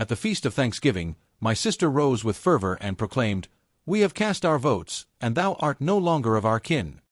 At the feast of Thanksgiving, my sister rose with fervor and proclaimed, "We have cast our votes, and thou art no longer of our kin."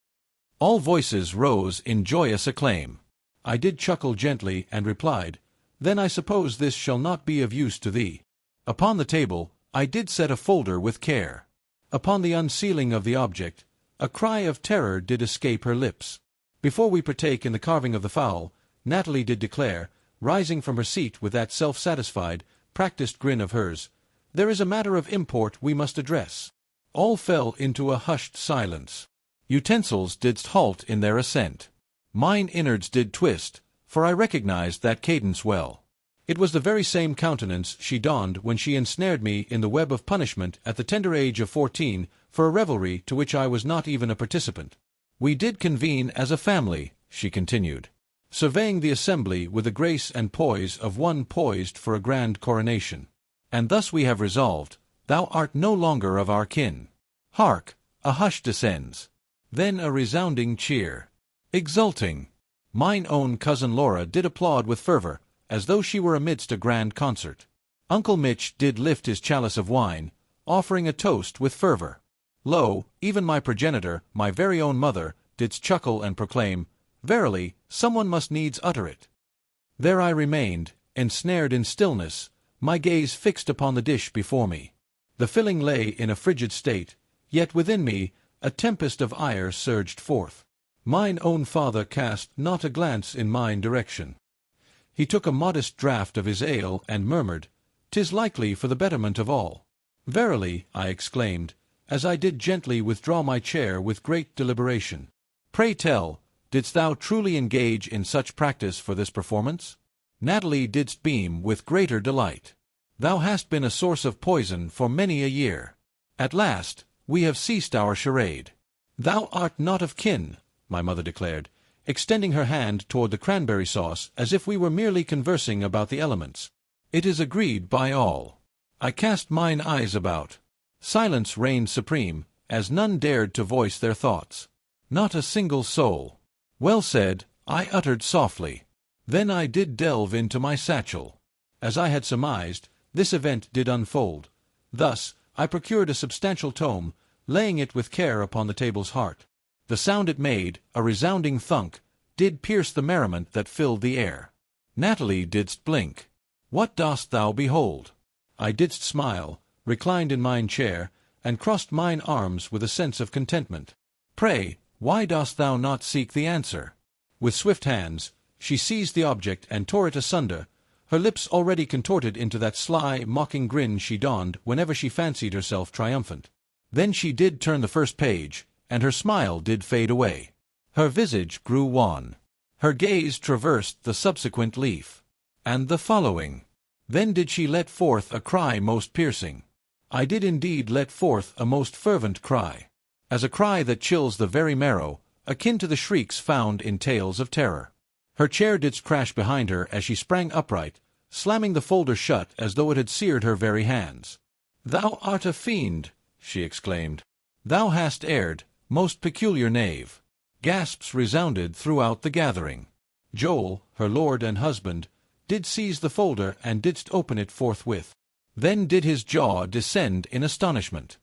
All voices rose in joyous acclaim. I did chuckle gently and replied, "Then I suppose this shall not be of use to thee." Upon the table, I did set a folder with care. Upon the unsealing of the object, a cry of terror did escape her lips. Before we partake in the carving of the fowl, Natalie did declare, rising from her seat with that self-satisfied, practiced grin of hers, "There is a matter of import we must address." All fell into a hushed silence. Utensils didst halt in their ascent. Mine innards did twist, for I recognized that cadence well. It was the very same countenance she donned when she ensnared me in the web of punishment at the tender age of 14 for a revelry to which I was not even a participant. "We did convene as a family," she continued, surveying the assembly with the grace and poise of one poised for a grand coronation. "And thus we have resolved, thou art no longer of our kin." Hark! A hush descends. Then a resounding cheer. Exulting. Mine own cousin Laura did applaud with fervor, as though she were amidst a grand concert. Uncle Mitch did lift his chalice of wine, offering a toast with fervor. Lo, even my progenitor, my very own mother, didst chuckle and proclaim, "Verily, someone must needs utter it." There I remained, ensnared in stillness, my gaze fixed upon the dish before me. The filling lay in a frigid state, yet within me a tempest of ire surged forth. Mine own father cast not a glance in mine direction. He took a modest draught of his ale and murmured, "'Tis likely for the betterment of all." "Verily," I exclaimed, as I did gently withdraw my chair with great deliberation. "Pray tell, didst thou truly engage in such practice for this performance?" Natalie didst beam with greater delight. "Thou hast been a source of poison for many a year. At last, we have ceased our charade." "Thou art not of kin," my mother declared, extending her hand toward the cranberry sauce as if we were merely conversing about the elements. "It is agreed by all." I cast mine eyes about. Silence reigned supreme, as none dared to voice their thoughts. Not a single soul. "Well said," I uttered softly. Then I did delve into my satchel. As I had surmised, this event did unfold. Thus, I procured a substantial tome, laying it with care upon the table's heart. The sound it made, a resounding thunk, did pierce the merriment that filled the air. Natalie didst blink. "What dost thou behold?" I didst smile, reclined in mine chair, and crossed mine arms with a sense of contentment. "Pray, why dost thou not seek the answer?" With swift hands, she seized the object and tore it asunder, her lips already contorted into that sly, mocking grin she donned whenever she fancied herself triumphant. Then she did turn the first page, and her smile did fade away. Her visage grew wan. Her gaze traversed the subsequent leaf. And the following. Then did she let forth a cry most piercing. I did indeed let forth a most fervent cry. As a cry that chills the very marrow, akin to the shrieks found in tales of terror. Her chair didst crash behind her as she sprang upright, slamming the folder shut as though it had seared her very hands. "Thou art a fiend!" she exclaimed. "Thou hast erred, most peculiar knave." Gasps resounded throughout the gathering. Joel, her lord and husband, did seize the folder and didst open it forthwith. Then did his jaw descend in astonishment.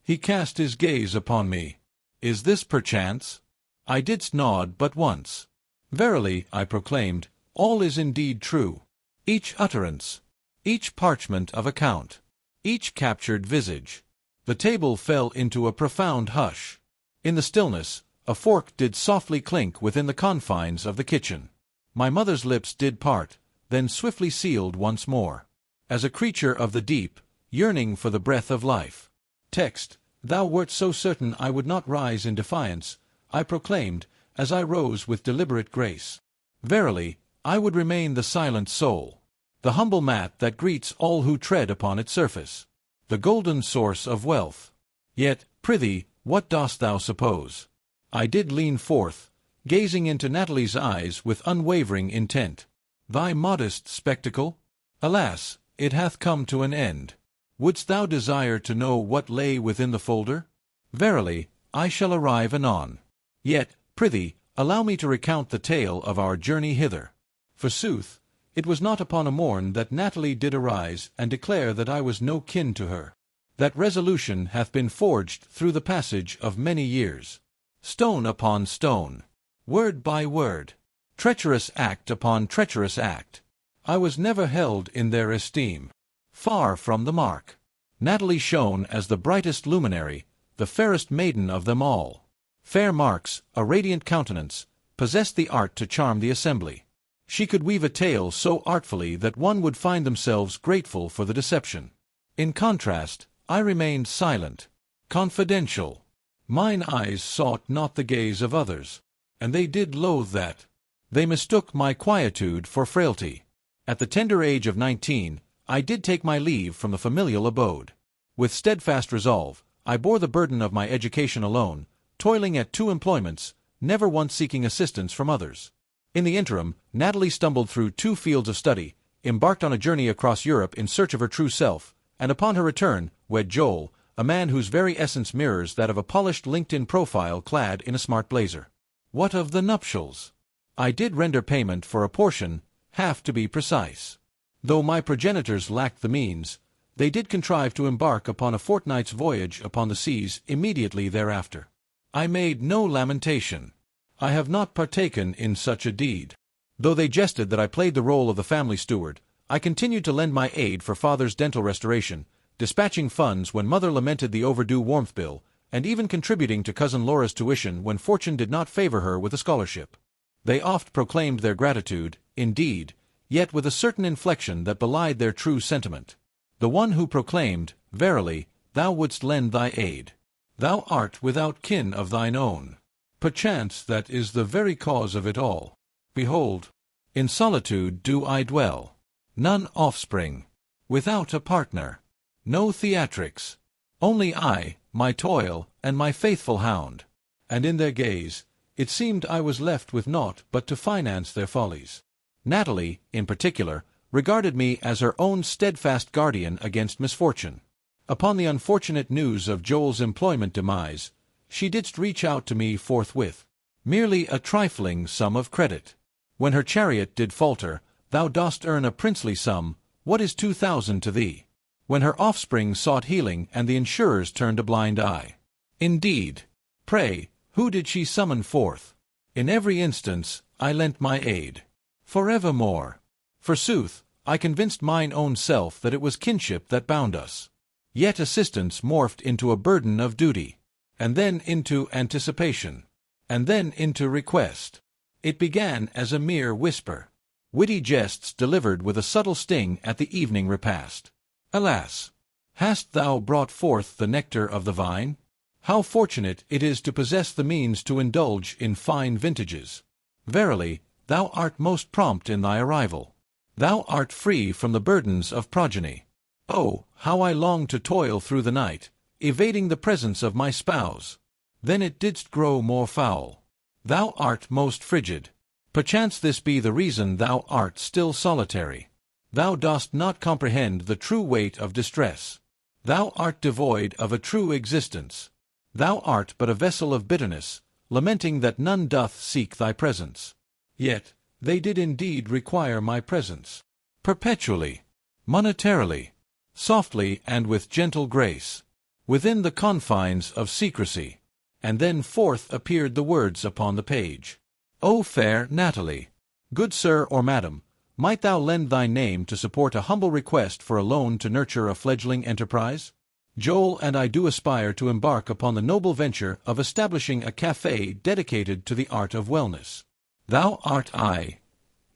He cast his gaze upon me. "Is this perchance?" I didst nod but once. "Verily," I proclaimed, "all is indeed true. Each utterance, each parchment of account, each captured visage." The table fell into a profound hush. In the stillness, a fork did softly clink within the confines of the kitchen. My mother's lips did part, then swiftly sealed once more. As a creature of the deep, yearning for the breath of life. "Text, thou wert so certain I would not rise in defiance," I proclaimed, as I rose with deliberate grace. "Verily, I would remain the silent soul, the humble mat that greets all who tread upon its surface, the golden source of wealth. Yet, prithee, what dost thou suppose?" I did lean forth, gazing into Natalie's eyes with unwavering intent. "Thy modest spectacle? Alas, it hath come to an end. Wouldst thou desire to know what lay within the folder? Verily, I shall arrive anon. Yet, prithee, allow me to recount the tale of our journey hither. Forsooth, It was not upon a morn that Natalie did arise and declare that I was no kin to her. That resolution hath been forged through the passage of many years. Stone upon stone, word by word, treacherous act upon treacherous act. I was never held in their esteem. Far from the mark. Natalie shone as the brightest luminary, the fairest maiden of them all. Fair marks, a radiant countenance, possessed the art to charm the assembly. She could weave a tale so artfully that one would find themselves grateful for the deception. In contrast, I remained silent, confidential. Mine eyes sought not the gaze of others, and they did loathe that. They mistook my quietude for frailty. At the tender age of 19, I did take my leave from the familial abode. With steadfast resolve, I bore the burden of my education alone, toiling at 2 employments, never once seeking assistance from others. In the interim, Natalie stumbled through 2 fields of study, embarked on a journey across Europe in search of her true self, and upon her return, wed Joel, a man whose very essence mirrors that of a polished LinkedIn profile clad in a smart blazer. What of the nuptials? I did render payment for a portion, half to be precise. Though my progenitors lacked the means, they did contrive to embark upon a fortnight's voyage upon the seas immediately thereafter. I made no lamentation. I have not partaken in such a deed. Though they jested that I played the role of the family steward, I continued to lend my aid for father's dental restoration, dispatching funds when mother lamented the overdue warmth bill, and even contributing to cousin Laura's tuition when fortune did not favor her with a scholarship. They oft proclaimed their gratitude, indeed, yet with a certain inflection that belied their true sentiment. The one who proclaimed, "Verily, thou wouldst lend thy aid. Thou art without kin of thine own. Perchance that is the very cause of it all. Behold, in solitude do I dwell. None offspring. Without a partner. No theatrics. Only I, my toil, and my faithful hound." And in their gaze, it seemed I was left with naught but to finance their follies. Natalie, in particular, regarded me as her own steadfast guardian against misfortune. Upon the unfortunate news of Joel's employment demise, she didst reach out to me forthwith. Merely a trifling sum of credit. When her chariot did falter, thou dost earn a princely sum, what is 2,000 to thee? When her offspring sought healing and the insurers turned a blind eye. Indeed. Pray, who did she summon forth? In every instance, I lent my aid. Forevermore. Forsooth, I convinced mine own self that it was kinship that bound us. Yet assistance morphed into a burden of duty, and then into anticipation, and then into request. It began as a mere whisper. Witty jests delivered with a subtle sting at the evening repast. Alas! Hast thou brought forth the nectar of the vine? How fortunate it is to possess the means to indulge in fine vintages. Verily, thou art most prompt in thy arrival. Thou art free from the burdens of progeny. Oh, how I long to toil through the night, evading the presence of my spouse. Then it didst grow more foul. Thou art most frigid. Perchance this be the reason thou art still solitary. Thou dost not comprehend the true weight of distress. Thou art devoid of a true existence. Thou art but a vessel of bitterness, lamenting that none doth seek thy presence. Yet, they did indeed require my presence. Perpetually, monetarily, softly and with gentle grace, within the confines of secrecy. And then forth appeared the words upon the page. O fair Natalie, good sir or madam, might thou lend thy name to support a humble request for a loan to nurture a fledgling enterprise? Joel and I do aspire to embark upon the noble venture of establishing a café dedicated to the art of wellness. Thou art I.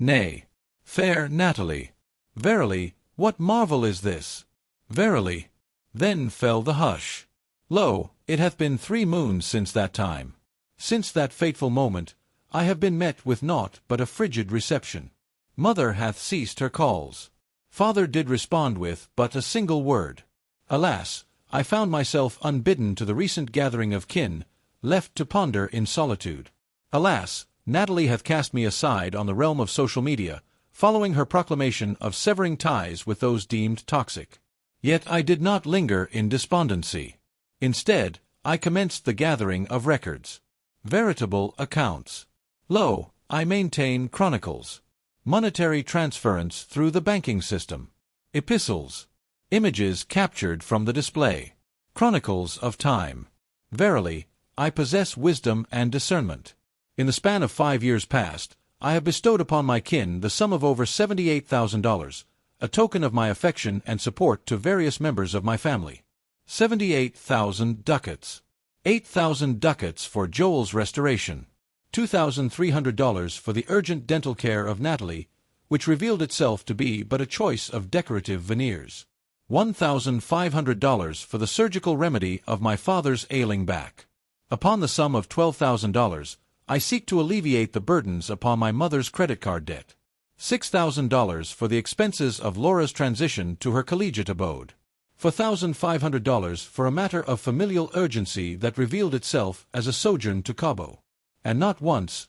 Nay, fair Natalie. Verily, what marvel is this? Verily. Then fell the hush. Lo, it hath been 3 moons since that time. Since that fateful moment, I have been met with naught but a frigid reception. Mother hath ceased her calls. Father did respond with but a single word. Alas, I found myself unbidden to the recent gathering of kin, left to ponder in solitude. Alas, Natalie hath cast me aside on the realm of social media, following her proclamation of severing ties with those deemed toxic. Yet I did not linger in despondency. Instead, I commenced the gathering of records. Veritable accounts. Lo, I maintain chronicles. monetary transference through the banking system, epistles, images captured from the display, chronicles of time. Verily, I possess wisdom and discernment. In the span of 5 years past, I have bestowed upon my kin the sum of over $78,000, a token of my affection and support to various members of my family. 78,000 ducats. 8,000 ducats for Joel's restoration. $2,300 for the urgent dental care of Natalie, which revealed itself to be but a choice of decorative veneers. $1,500 for the surgical remedy of my father's ailing back. Upon the sum of $12,000, I seek to alleviate the burdens upon my mother's credit card debt. $6,000 for the expenses of Laura's transition to her collegiate abode. $4,500 for a matter of familial urgency that revealed itself as a sojourn to Cabo. And not once,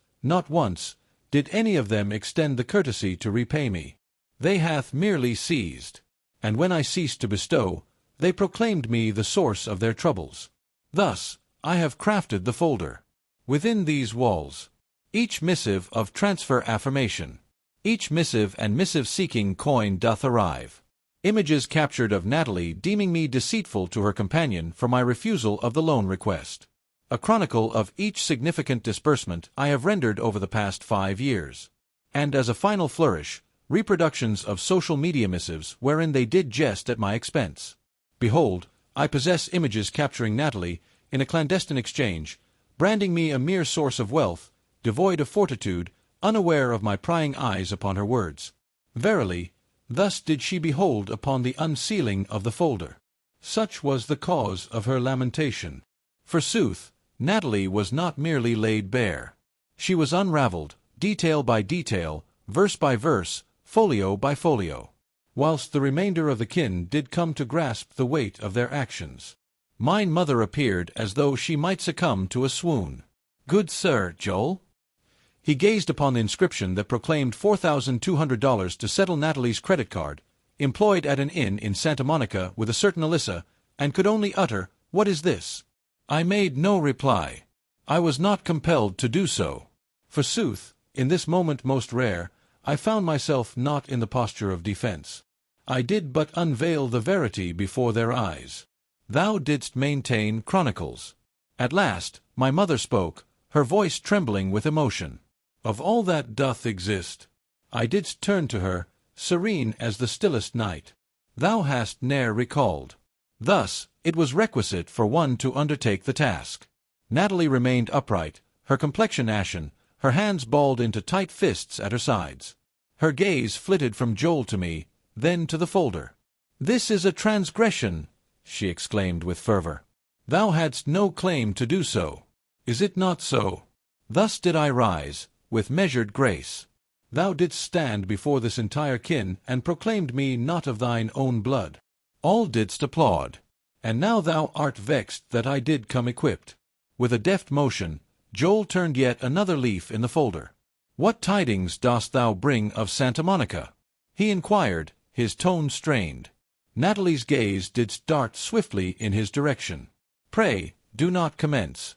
did any of them extend the courtesy to repay me. They hath merely seized. And when I ceased to bestow, they proclaimed me the source of their troubles. Thus, I have crafted the folder. Within these walls, each missive of transfer affirmation, each missive and missive-seeking coin doth arrive. Images captured of Natalie deeming me deceitful to her companion for my refusal of the loan request. A chronicle of each significant disbursement I have rendered over the past 5 years. And as a final flourish, reproductions of social media missives wherein they did jest at my expense. Behold, I possess images capturing Natalie in a clandestine exchange, branding me a mere source of wealth, devoid of fortitude, unaware of my prying eyes upon her words. Verily, thus did she behold upon the unsealing of the folder. Such was the cause of her lamentation. Forsooth, Natalie was not merely laid bare. She was unravelled, detail by detail, verse by verse, folio by folio, whilst the remainder of the kin did come to grasp the weight of their actions. Mine mother appeared as though she might succumb to a swoon. "Good Sir Joel?" He gazed upon the inscription that proclaimed $4,200 to settle Natalie's credit card, employed at an inn in Santa Monica with a certain Alyssa, and could only utter, "What is this?" I made no reply. I was not compelled to do so. Forsooth, in this moment most rare, I found myself not in the posture of defense. I did but unveil the verity before their eyes. Thou didst maintain chronicles. At last, my mother spoke, her voice trembling with emotion. Of all that doth exist, I didst turn to her, serene as the stillest night. Thou hast ne'er recalled. Thus, it was requisite for one to undertake the task. Natalie remained upright, her complexion ashen, her hands balled into tight fists at her sides. Her gaze flitted from Joel to me, then to the folder. "This is a transgression," she exclaimed with fervor. "Thou hadst no claim to do so. Is it not so?" Thus did I rise, with measured grace. Thou didst stand before this entire kin, and proclaimed me not of thine own blood. All didst applaud. And now thou art vexed that I did come equipped. With a deft motion, Joel turned yet another leaf in the folder. "What tidings dost thou bring of Santa Monica?" he inquired, his tone strained. Natalie's gaze did dart swiftly in his direction. "Pray, do not commence.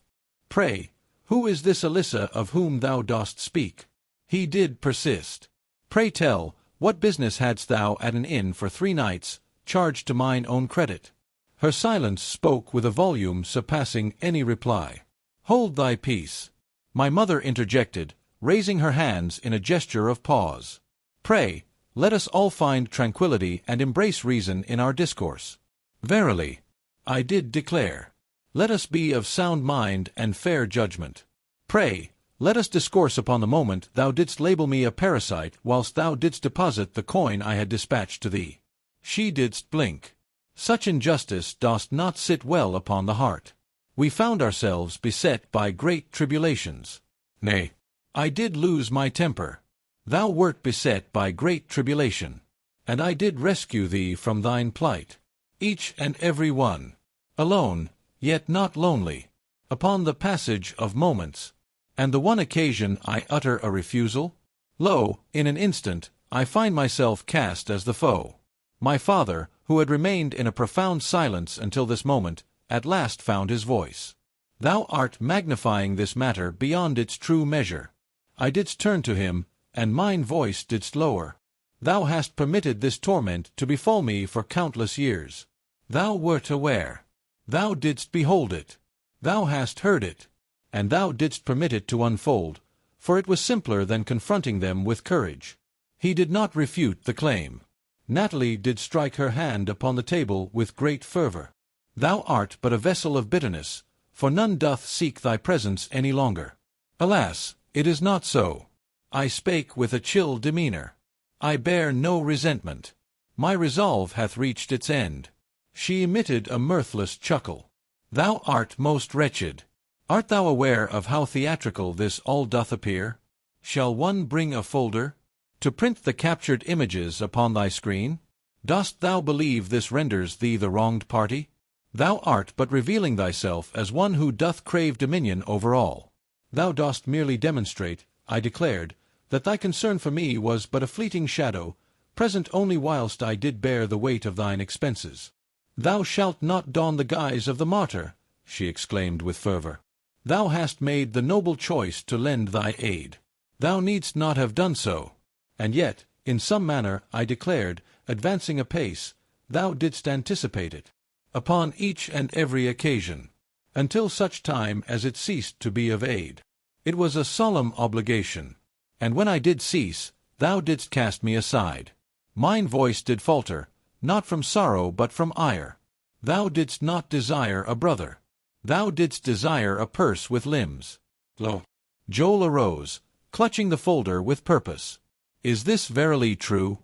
Pray, who is this Alyssa of whom thou dost speak?" He did persist. "Pray tell, what business hadst thou at an inn for 3 nights, charged to mine own credit?" Her silence spoke with a volume surpassing any reply. "Hold thy peace," my mother interjected, raising her hands in a gesture of pause. "Pray, let us all find tranquillity and embrace reason in our discourse. Verily, I did declare. Let us be of sound mind and fair judgment. Pray, let us discourse upon the moment thou didst label me a parasite whilst thou didst deposit the coin I had dispatched to thee. She didst blink. Such injustice dost not sit well upon the heart. We found ourselves beset by great tribulations. Nay, I did lose my temper. Thou wert beset by great tribulation, and I did rescue thee from thine plight. Each and every one. Alone, yet not lonely. Upon the passage of moments. And the one occasion I utter a refusal? Lo, in an instant, I find myself cast as the foe. My father, who had remained in a profound silence until this moment, at last found his voice. "Thou art magnifying this matter beyond its true measure." I didst turn to him, and mine voice didst lower. Thou hast permitted this torment to befall me for countless years. Thou wert aware. Thou didst behold it. Thou hast heard it. And thou didst permit it to unfold, for it was simpler than confronting them with courage. He did not refute the claim. Natalie did strike her hand upon the table with great fervor. Thou art but a vessel of bitterness, for none doth seek thy presence any longer. Alas, it is not so. I spake with a chill demeanor. I bear no resentment. My resolve hath reached its end. She emitted a mirthless chuckle. Thou art most wretched. Art thou aware of how theatrical this all doth appear? Shall one bring a folder to print the captured images upon thy screen? Dost thou believe this renders thee the wronged party? Thou art but revealing thyself as one who doth crave dominion over all. Thou dost merely demonstrate, I declared, that thy concern for me was but a fleeting shadow, present only whilst I did bear the weight of thine expenses. Thou shalt not don the guise of the martyr, she exclaimed with fervor. Thou hast made the noble choice to lend thy aid. Thou needst not have done so. And yet, in some manner, I declared, advancing apace, thou didst anticipate it. Upon each and every occasion, until such time as it ceased to be of aid. It was a solemn obligation. And when I did cease, thou didst cast me aside. Mine voice did falter, not from sorrow but from ire. Thou didst not desire a brother. Thou didst desire a purse with limbs. Lo! Joel arose, clutching the folder with purpose. Is this verily true?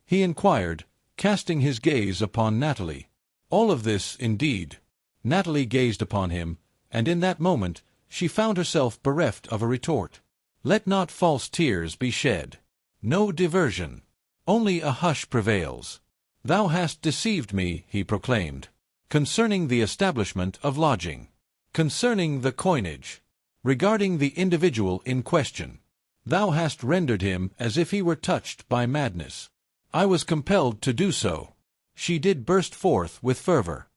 He inquired, casting his gaze upon Natalie. All of this, indeed. Natalie gazed upon him, and in that moment she found herself bereft of a retort. Let not false tears be shed. No diversion. Only a hush prevails. Thou hast deceived me, he proclaimed, concerning the establishment of lodging, concerning the coinage, regarding the individual in question. Thou hast rendered him as if he were touched by madness. I was compelled to do so. She did burst forth with fervor.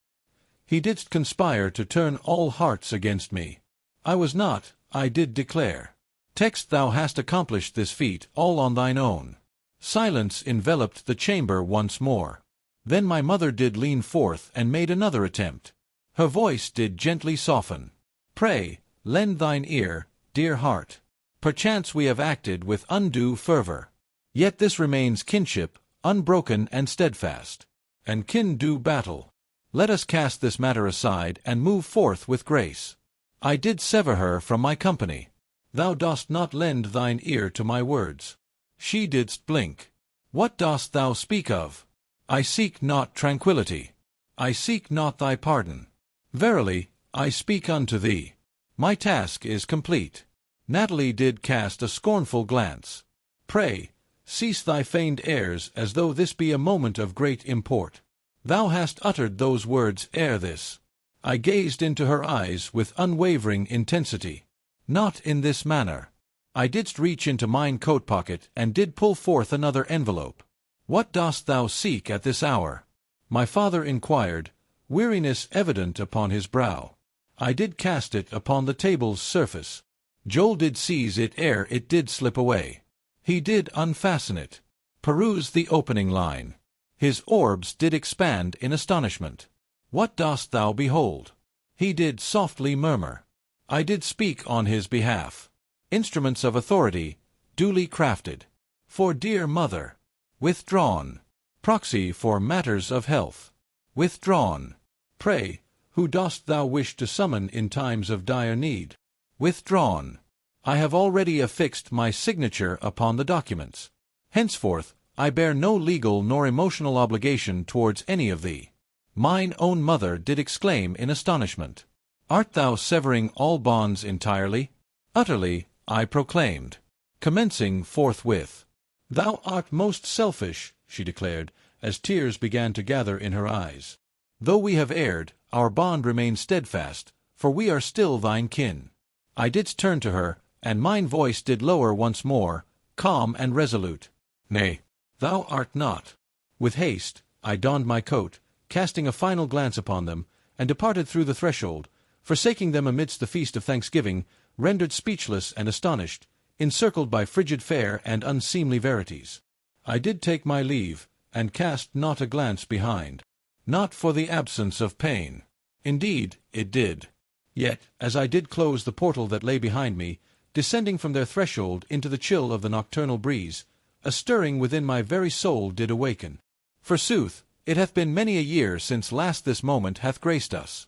He didst conspire to turn all hearts against me. I was not, I did declare. Text thou hast accomplished this feat all on thine own. Silence enveloped the chamber once more. Then my mother did lean forth and made another attempt. Her voice did gently soften. Pray, lend thine ear, dear heart. Perchance we have acted with undue fervor. Yet this remains kinship, unbroken and steadfast. And kin do battle. Let us cast this matter aside and move forth with grace. I did sever her from my company. Thou dost not lend thine ear to my words. She didst blink. What dost thou speak of? I seek not tranquillity. I seek not thy pardon. Verily, I speak unto thee. My task is complete. Natalie did cast a scornful glance. Pray, cease thy feigned airs as though this be a moment of great import. Thou hast uttered those words ere this. I gazed into her eyes with unwavering intensity. Not in this manner. I didst reach into mine coat pocket and did pull forth another envelope. What dost thou seek at this hour? My father inquired, weariness evident upon his brow. I did cast it upon the table's surface. Joel did seize it ere it did slip away. He did unfasten it. Peruse the opening line. His orbs did expand in astonishment. What dost thou behold? He did softly murmur. I did speak on his behalf. Instruments of authority, duly crafted. For dear mother. Withdrawn. Proxy for matters of health. Withdrawn. Pray, who dost thou wish to summon in times of dire need? Withdrawn. I have already affixed my signature upon the documents. Henceforth, I bear no legal nor emotional obligation towards any of thee. Mine own mother did exclaim in astonishment. Art thou severing all bonds entirely? Utterly, I proclaimed. Commencing forthwith. Thou art most selfish, she declared, as tears began to gather in her eyes. Though we have erred, our bond remains steadfast, for we are still thine kin. I didst turn to her, and mine voice did lower once more, calm and resolute. Nay, thou art not. With haste, I donned my coat, casting a final glance upon them, and departed through the threshold, forsaking them amidst the feast of thanksgiving, rendered speechless and astonished, encircled by frigid fair and unseemly verities. I did take my leave, and cast not a glance behind. Not for the absence of pain. Indeed, it did. Yet, as I did close the portal that lay behind me, descending from their threshold into the chill of the nocturnal breeze, a stirring within my very soul did awaken. Forsooth, it hath been many a year since last this moment hath graced us.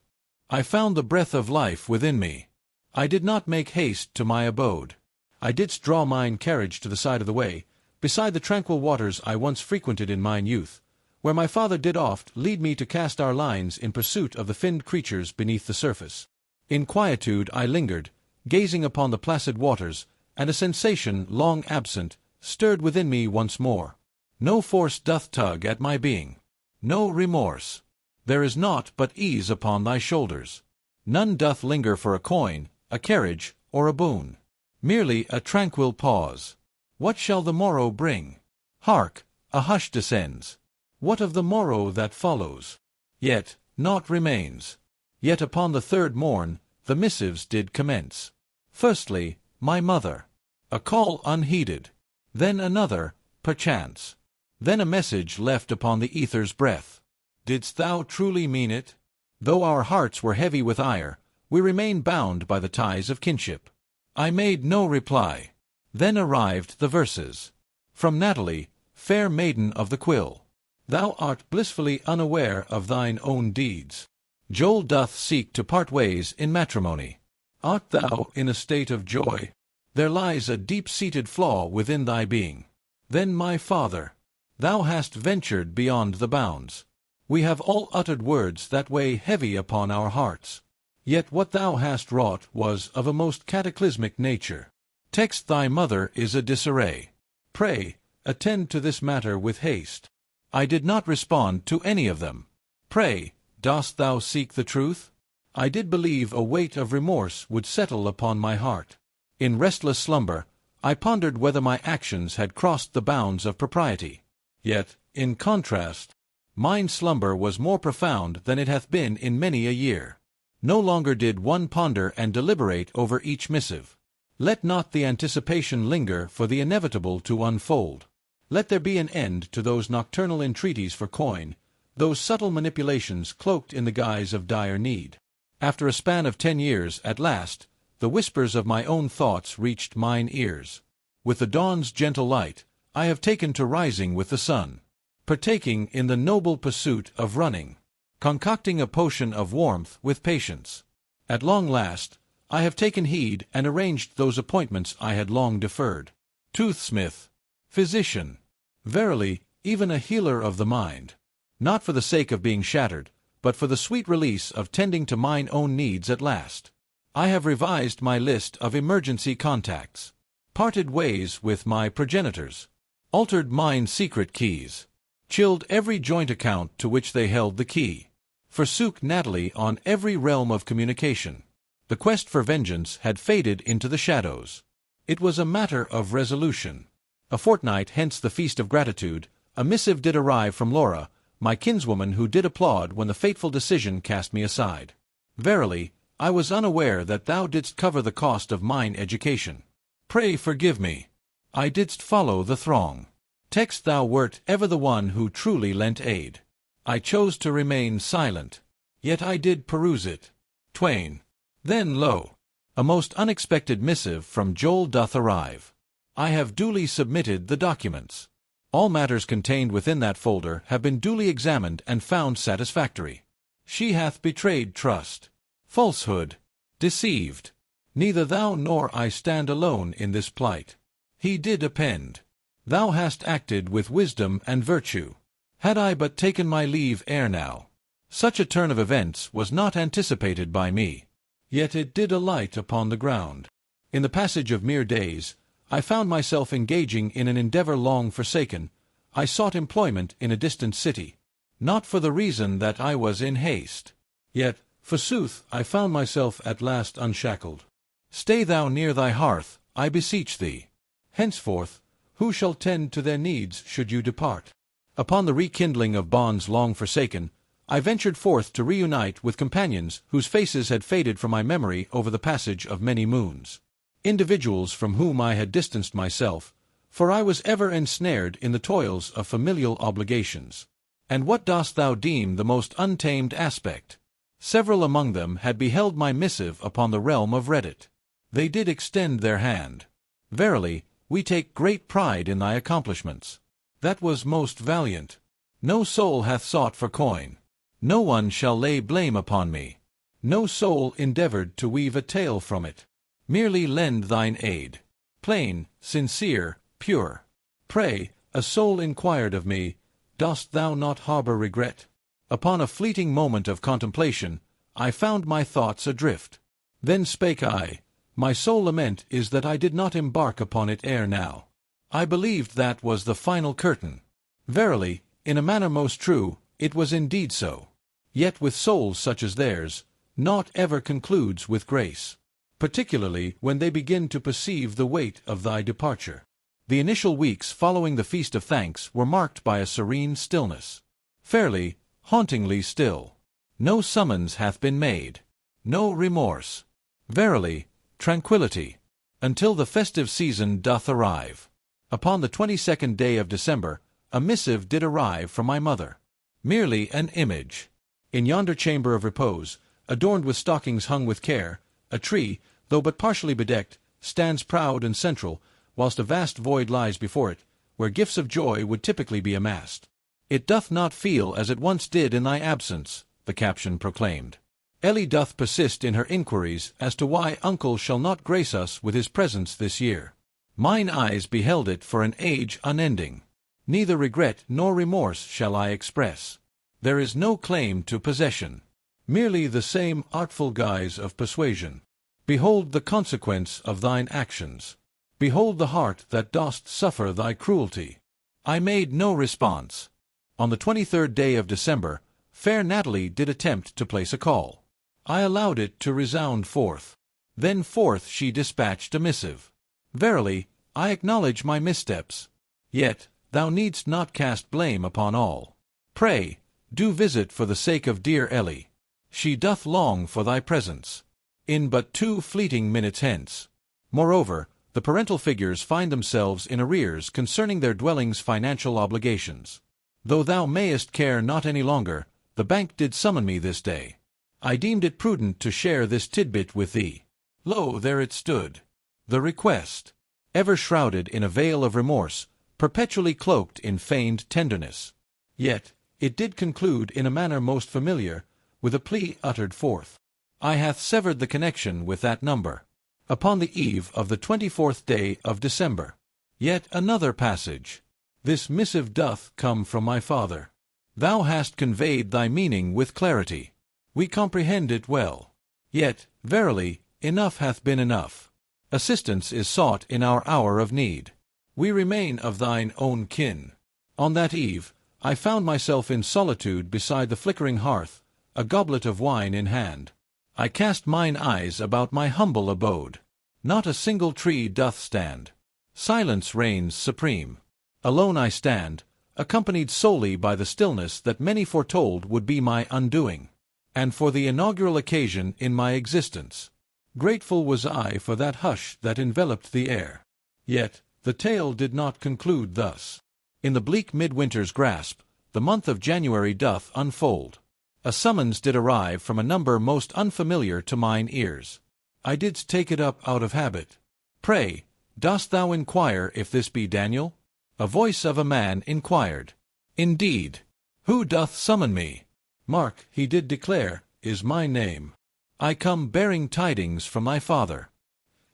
I found the breath of life within me. I did not make haste to my abode. I didst draw mine carriage to the side of the way, beside the tranquil waters I once frequented in mine youth, where my father did oft lead me to cast our lines in pursuit of the finned creatures beneath the surface. In quietude I lingered, gazing upon the placid waters, and a sensation, long absent, stirred within me once more. No force doth tug at my being. No remorse. There is naught but ease upon thy shoulders. None doth linger for a coin, a carriage, or a boon. Merely a tranquil pause. What shall the morrow bring? Hark, a hush descends. What of the morrow that follows? Yet, naught remains. Yet upon the third morn, the missives did commence. Firstly, my mother. A call unheeded. Then another, perchance. Then a message left upon the ether's breath. Didst thou truly mean it? Though our hearts were heavy with ire, we remained bound by the ties of kinship. I made no reply. Then arrived the verses. From Natalie, fair maiden of the quill. Thou art blissfully unaware of thine own deeds. Joel doth seek to part ways in matrimony. Art thou in a state of joy? There lies a deep-seated flaw within thy being. Then, my father, thou hast ventured beyond the bounds. We have all uttered words that weigh heavy upon our hearts. Yet what thou hast wrought was of a most cataclysmic nature. Text thy mother is a disarray. Pray, attend to this matter with haste. I did not respond to any of them. Pray, dost thou seek the truth? I did believe a weight of remorse would settle upon my heart. In restless slumber, I pondered whether my actions had crossed the bounds of propriety. Yet, in contrast, mine slumber was more profound than it hath been in many a year. No longer did one ponder and deliberate over each missive. Let not the anticipation linger for the inevitable to unfold. Let there be an end to those nocturnal entreaties for coin, those subtle manipulations cloaked in the guise of dire need. After a span of 10 years, at last, the whispers of my own thoughts reached mine ears. With the dawn's gentle light, I have taken to rising with the sun, partaking in the noble pursuit of running, concocting a potion of warmth with patience. At long last, I have taken heed and arranged those appointments I had long deferred. Toothsmith, physician, verily, even a healer of the mind, not for the sake of being shattered, but for the sweet release of tending to mine own needs at last. I have revised my list of emergency contacts, parted ways with my progenitors, altered mine secret keys, chilled every joint account to which they held the key, forsook Natalie on every realm of communication. The quest for vengeance had faded into the shadows. It was a matter of resolution. A fortnight hence the feast of gratitude, a missive did arrive from Laura, my kinswoman, who did applaud when the fateful decision cast me aside. Verily, I was unaware that thou didst cover the cost of mine education. Pray forgive me. I didst follow the throng. Text thou wert ever the one who truly lent aid. I chose to remain silent, yet I did peruse it. Twain. Then lo! A most unexpected missive from Joel doth arrive. I have duly submitted the documents. All matters contained within that folder have been duly examined and found satisfactory. She hath betrayed trust, falsehood, deceived. Neither thou nor I stand alone in this plight. He did append. Thou hast acted with wisdom and virtue. Had I but taken my leave ere now. Such a turn of events was not anticipated by me. Yet it did alight upon the ground. In the passage of mere days, I found myself engaging in an endeavor long forsaken. I sought employment in a distant city, not for the reason that I was in haste. Yet, forsooth, I found myself at last unshackled. Stay thou near thy hearth, I beseech thee. Henceforth, who shall tend to their needs should you depart? Upon the rekindling of bonds long forsaken, I ventured forth to reunite with companions whose faces had faded from my memory over the passage of many moons. individuals from whom I had distanced myself, for I was ever ensnared in the toils of familial obligations. And what dost thou deem the most untamed aspect? Several among them had beheld my missive upon the realm of Reddit. They did extend their hand. Verily, we take great pride in thy accomplishments. That was most valiant. No soul hath sought for coin. No one shall lay blame upon me. No soul endeavored to weave a tale from it. Merely lend thine aid. Plain, sincere, pure. Pray, a soul inquired of me, dost thou not harbor regret? Upon a fleeting moment of contemplation, I found my thoughts adrift. Then spake I, my sole lament is that I did not embark upon it ere now. I believed that was the final curtain. Verily, in a manner most true, it was indeed so. Yet with souls such as theirs, naught ever concludes with grace, particularly when they begin to perceive the weight of thy departure. The initial weeks following the Feast of Thanks were marked by a serene stillness. Fairly, hauntingly still. No summons hath been made. No remorse. Verily, tranquillity. Until the festive season doth arrive. Upon the 22nd day of December, a missive did arrive from my mother. Merely an image. In yonder chamber of repose, adorned with stockings hung with care, a tree, though but partially bedecked, stands proud and central, whilst a vast void lies before it, where gifts of joy would typically be amassed. It doth not feel as it once did in thy absence, the caption proclaimed. Ellie doth persist in her inquiries as to why uncle shall not grace us with his presence this year. Mine eyes beheld it for an age unending. Neither regret nor remorse shall I express. There is no claim to possession. Merely the same artful guise of persuasion. Behold the consequence of thine actions. Behold the heart that dost suffer thy cruelty. I made no response. On the 23rd day of December, fair Natalie did attempt to place a call. I allowed it to resound forth. Then forth she dispatched a missive. Verily, I acknowledge my missteps. Yet, thou needst not cast blame upon all. Pray, do visit for the sake of dear Ellie. She doth long for thy presence. In but 2 fleeting minutes hence. Moreover, the parental figures find themselves in arrears concerning their dwelling's financial obligations. Though thou mayest care not any longer, the bank did summon me this day. I deemed it prudent to share this tidbit with thee. Lo, there it stood. The request. Ever shrouded in a veil of remorse, perpetually cloaked in feigned tenderness. Yet, it did conclude in a manner most familiar, with a plea uttered forth. I hath severed the connection with that number. Upon the eve of the 24th day of December. Yet another passage. This missive doth come from my father. Thou hast conveyed thy meaning with clarity. We comprehend it well. Yet, verily, enough hath been enough. Assistance is sought in our hour of need. We remain of thine own kin. On that eve, I found myself in solitude beside the flickering hearth, a goblet of wine in hand. I cast mine eyes about my humble abode. Not a single tree doth stand. Silence reigns supreme. Alone I stand, accompanied solely by the stillness that many foretold would be my undoing, and for the inaugural occasion in my existence. Grateful was I for that hush that enveloped the air. Yet, the tale did not conclude thus. In the bleak midwinter's grasp, the month of January doth unfold. A summons did arrive from a number most unfamiliar to mine ears. I didst take it up out of habit. Pray, dost thou inquire if this be Daniel? A voice of a man inquired. Indeed. Who doth summon me? Mark, he did declare, is my name. I come bearing tidings from thy father.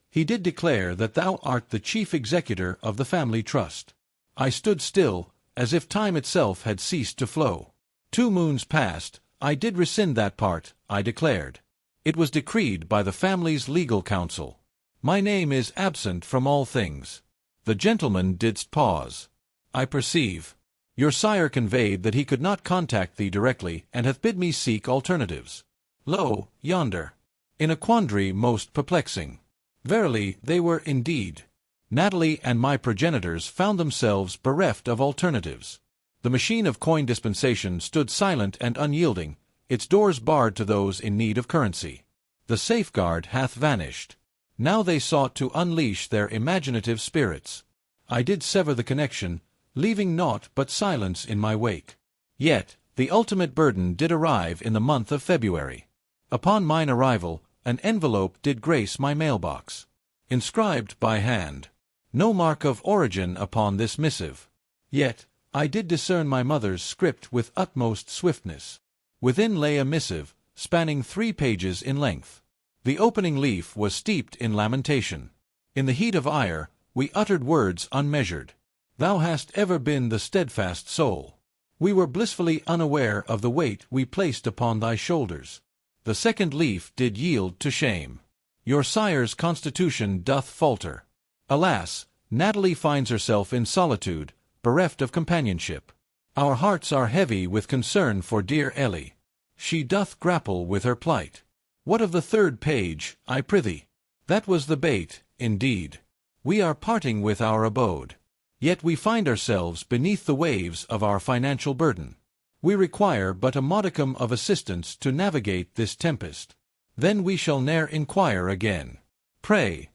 He did declare that thou art the chief executor of the family trust. I stood still, as if time itself had ceased to flow. 2 moons past, I did rescind that part, I declared. It was decreed by the family's legal counsel. My name is absent from all things. The gentleman didst pause. I perceive. Your sire conveyed that he could not contact thee directly, and hath bid me seek alternatives. Lo, yonder. In a quandary most perplexing. Verily, they were indeed. Natalie and my progenitors found themselves bereft of alternatives. The machine of coin dispensation stood silent and unyielding, its doors barred to those in need of currency. The safeguard hath vanished. Now they sought to unleash their imaginative spirits. I did sever the connection, leaving naught but silence in my wake. Yet, the ultimate burden did arrive in the month of February. Upon mine arrival, an envelope did grace my mailbox. Inscribed by hand. No mark of origin upon this missive. Yet, I did discern my mother's script with utmost swiftness. Within lay a missive, spanning 3 pages in length. The opening leaf was steeped in lamentation. In the heat of ire, we uttered words unmeasured. Thou hast ever been the steadfast soul. We were blissfully unaware of the weight we placed upon thy shoulders. The second leaf did yield to shame. Your sire's constitution doth falter. Alas, Natalie finds herself in solitude, bereft of companionship. Our hearts are heavy with concern for dear Ellie. She doth grapple with her plight. What of the 3rd page, I prithee? That was the bait, indeed. We are parting with our abode. Yet we find ourselves beneath the waves of our financial burden. We require but a modicum of assistance to navigate this tempest. Then we shall ne'er inquire again. Pray,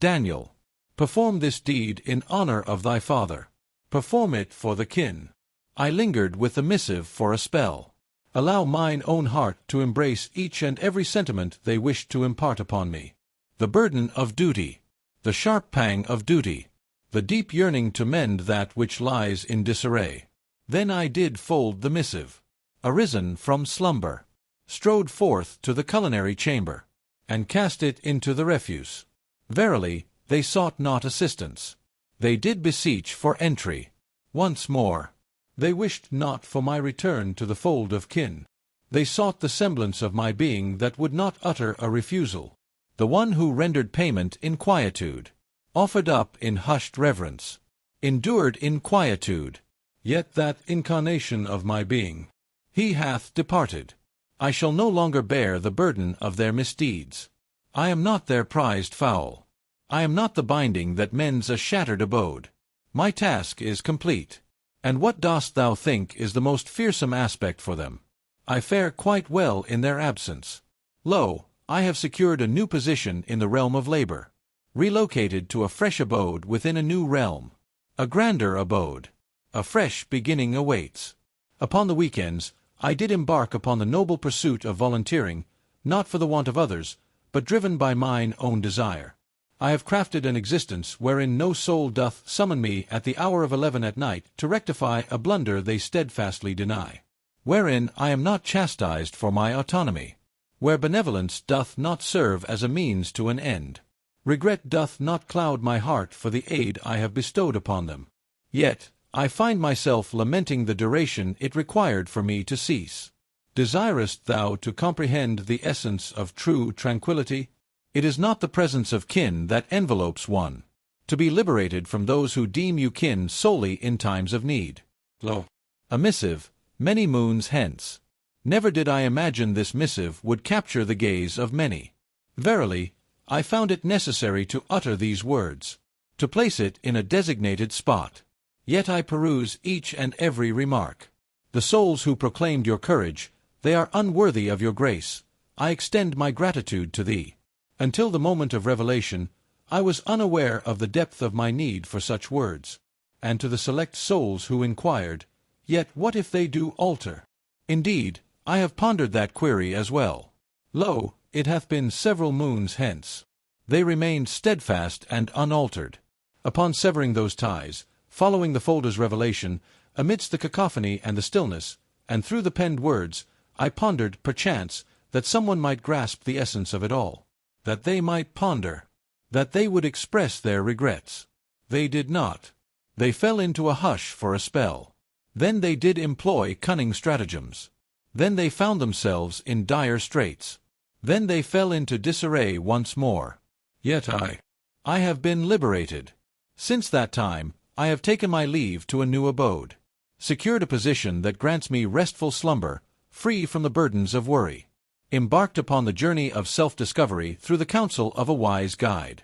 Daniel, perform this deed in honor of thy father. Perform it for the kin. I lingered with the missive for a spell. Allow mine own heart to embrace each and every sentiment they wished to impart upon me. The burden of duty. The sharp pang of duty. The deep yearning to mend that which lies in disarray. Then I did fold the missive. Arisen from slumber. Strode forth to the culinary chamber. And cast it into the refuse. Verily, they sought not assistance. They did beseech for entry. Once more. They wished not for my return to the fold of kin. They sought the semblance of my being that would not utter a refusal. The one who rendered payment in quietude. Offered up in hushed reverence. Endured in quietude. Yet that incarnation of my being. He hath departed. I shall no longer bear the burden of their misdeeds. I am not their prized fowl. I am not the binding that mends a shattered abode. My task is complete. And what dost thou think is the most fearsome aspect for them? I fare quite well in their absence. Lo, I have secured a new position in the realm of labor. Relocated to a fresh abode within a new realm. A grander abode. A fresh beginning awaits. Upon the weekends, I did embark upon the noble pursuit of volunteering, not for the want of others, but driven by mine own desire. I have crafted an existence wherein no soul doth summon me at the hour of 11 at night to rectify a blunder they steadfastly deny. Wherein I am not chastised for my autonomy. Where benevolence doth not serve as a means to an end. Regret doth not cloud my heart for the aid I have bestowed upon them. Yet, I find myself lamenting the duration it required for me to cease. Desirest thou to comprehend the essence of true tranquillity? It is not the presence of kin that envelopes one. To be liberated from those who deem you kin solely in times of need. Lo, a missive, many moons hence. Never did I imagine this missive would capture the gaze of many. Verily, I found it necessary to utter these words, to place it in a designated spot. Yet I peruse each and every remark. The souls who proclaimed your courage, they are unworthy of your grace. I extend my gratitude to thee. Until the moment of revelation, I was unaware of the depth of my need for such words. And to the select souls who inquired, yet what if they do alter? Indeed, I have pondered that query as well. Lo, it hath been several moons hence. They remained steadfast and unaltered. Upon severing those ties, following the folder's revelation, amidst the cacophony and the stillness, and through the penned words, I pondered, perchance, that someone might grasp the essence of it all. That they might ponder. That they would express their regrets. They did not. They fell into a hush for a spell. Then they did employ cunning stratagems. Then they found themselves in dire straits. Then they fell into disarray once more. Yet I have been liberated. Since that time, I have taken my leave to a new abode. Secured a position that grants me restful slumber, free from the burdens of worry. Embarked upon the journey of self-discovery through the counsel of a wise guide.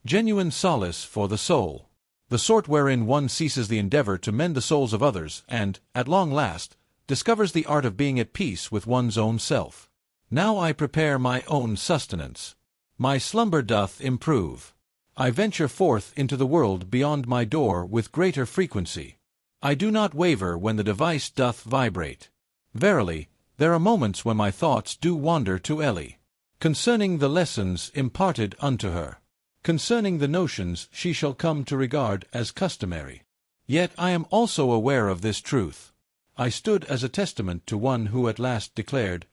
Genuine solace for the soul. The sort wherein one ceases the endeavor to mend the souls of others and, at long last, discovers the art of being at peace with one's own self. Now I prepare my own sustenance. My slumber doth improve. I venture forth into the world beyond my door with greater frequency. I do not waver when the device doth vibrate. Verily, there are moments when my thoughts do wander to Ellie, concerning the lessons imparted unto her, concerning the notions she shall come to regard as customary. Yet I am also aware of this truth. I stood as a testament to one who at last declared,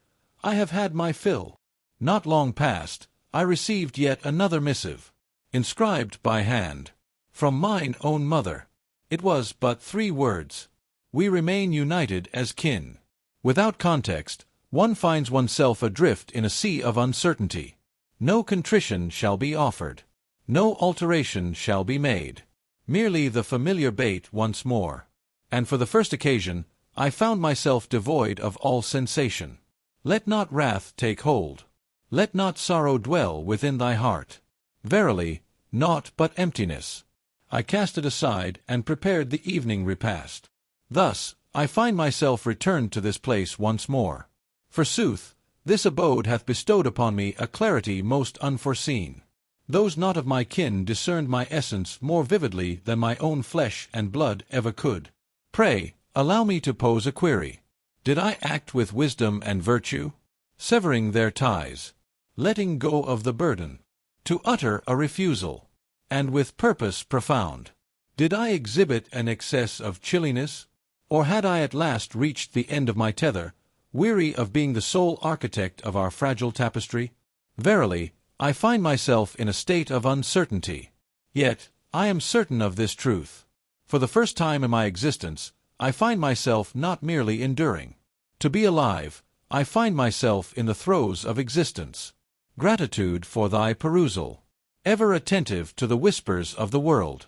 I have had my fill. Not long past, I received yet another missive, inscribed by hand, from mine own mother. It was but 3 words. We remain united as kin. Without context, one finds oneself adrift in a sea of uncertainty. No contrition shall be offered. No alteration shall be made. Merely the familiar bait once more. And for the first occasion, I found myself devoid of all sensation. Let not wrath take hold. Let not sorrow dwell within thy heart. Verily, naught but emptiness. I cast it aside and prepared the evening repast. Thus, I find myself returned to this place once more. Forsooth, this abode hath bestowed upon me a clarity most unforeseen. Those not of my kin discerned my essence more vividly than my own flesh and blood ever could. Pray, allow me to pose a query. Did I act with wisdom and virtue? Severing their ties, letting go of the burden, to utter a refusal, and with purpose profound. Did I exhibit an excess of chilliness? Or had I at last reached the end of my tether, weary of being the sole architect of our fragile tapestry? Verily, I find myself in a state of uncertainty. Yet, I am certain of this truth. For the first time in my existence, I find myself not merely enduring. To be alive, I find myself in the throes of existence. Gratitude for thy perusal. Ever attentive to the whispers of the world.